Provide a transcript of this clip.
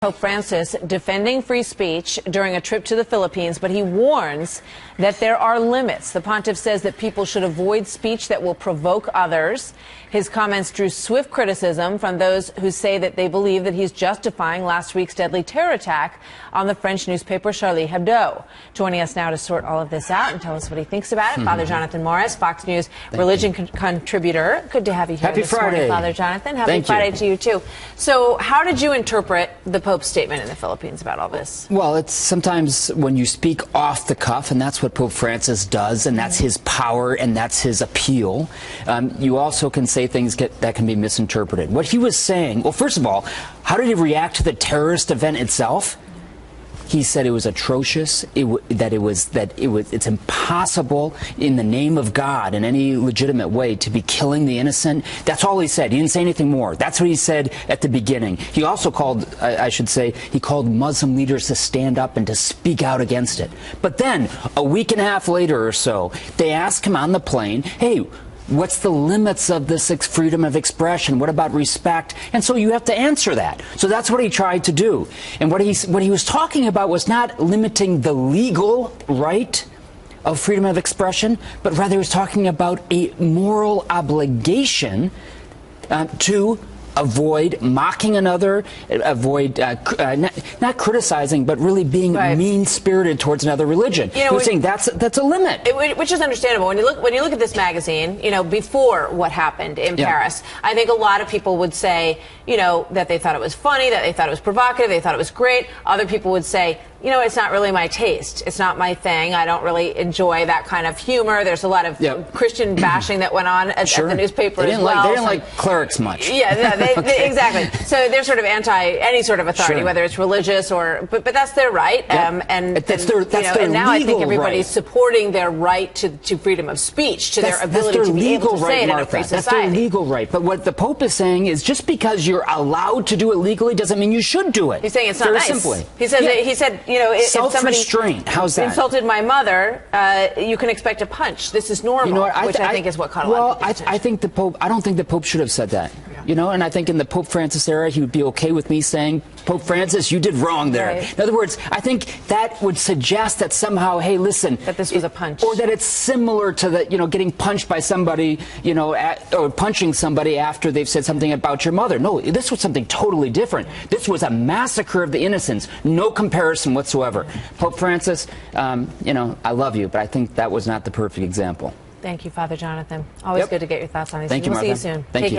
Pope Francis defending free speech during a trip to the Philippines, but he warns that there are limits. The pontiff says that people should avoid speech that will provoke others. His comments drew swift criticism from those who say that they believe that he's justifying last week's deadly terror attack on the French newspaper Charlie Hebdo. Joining us now to sort all of this out and tell us what he thinks about it, Father Jonathan Morris, Fox News religion contributor. Good to have you here Happy this Friday. morning, Father Jonathan. Happy Friday to you, too. So how did you interpret the Pope's statement in the Philippines about all this? Well, it's sometimes when you speak off the cuff, and that's what Pope Francis does, and that's his power, and that's his appeal. You also can say things that can be misinterpreted. What he was saying, well, first of all, how did he react to the terrorist event itself? He said it was atrocious, it's impossible in the name of God in any legitimate way to be killing the innocent. That's all he said. He didn't say anything more. That's what he said at the beginning. He also called, I should say, he called Muslim leaders to stand up and to speak out against it. But then, a week and a half later or so, they asked him on the plane, hey, what's the limits of this freedom of expression? What about respect? And so you have to answer that. So that's what he tried to do. And what he was talking about was not limiting the legal right of freedom of expression, but rather he was talking about a moral obligation to avoid mocking another, avoid not criticizing, but really being mean-spirited towards another religion. You know, he was saying that's a limit, which is understandable. When you look at this magazine, you know, before what happened in Paris, I think a lot of people would say, you know, that they thought it was funny, that they thought it was provocative, they thought it was great. Other people would say, you know, it's not really my taste. It's not my thing. I don't really enjoy that kind of humor. There's a lot of Christian bashing that went on at the newspaper as well. They didn't like clerics much. Yeah, they, exactly. So they're sort of anti any sort of authority, whether it's religious or, but that's their right. And that's their and now I think everybody's right. supporting their right to freedom of speech, to their ability to be able to say it in a free society. That's their legal right. But what the Pope is saying is just because you're allowed to do it legally doesn't mean you should do it. He's saying it's not nice. Simply. He said, you know, if somebody how's that? insulted my mother, you can expect a punch. This is normal, you know what, which I think is what caught a lot of attention. I think the Pope. I don't think the Pope should have said that. You know, and I think in the Pope Francis era, he would be okay with me saying, Pope Francis, you did wrong there. Right. In other words, I think that would suggest that somehow, hey, listen, that this was a punch, or that it's similar to the, you know, getting punched by somebody, you know, or punching somebody after they've said something about your mother. No, this was something totally different. This was a massacre of the innocents. No comparison whatsoever. Pope Francis, you know, I love you, but I think that was not the perfect example. Thank you, Father Jonathan. Always good to get your thoughts on these things. Thank you, We'll Martha. see you soon. Take care.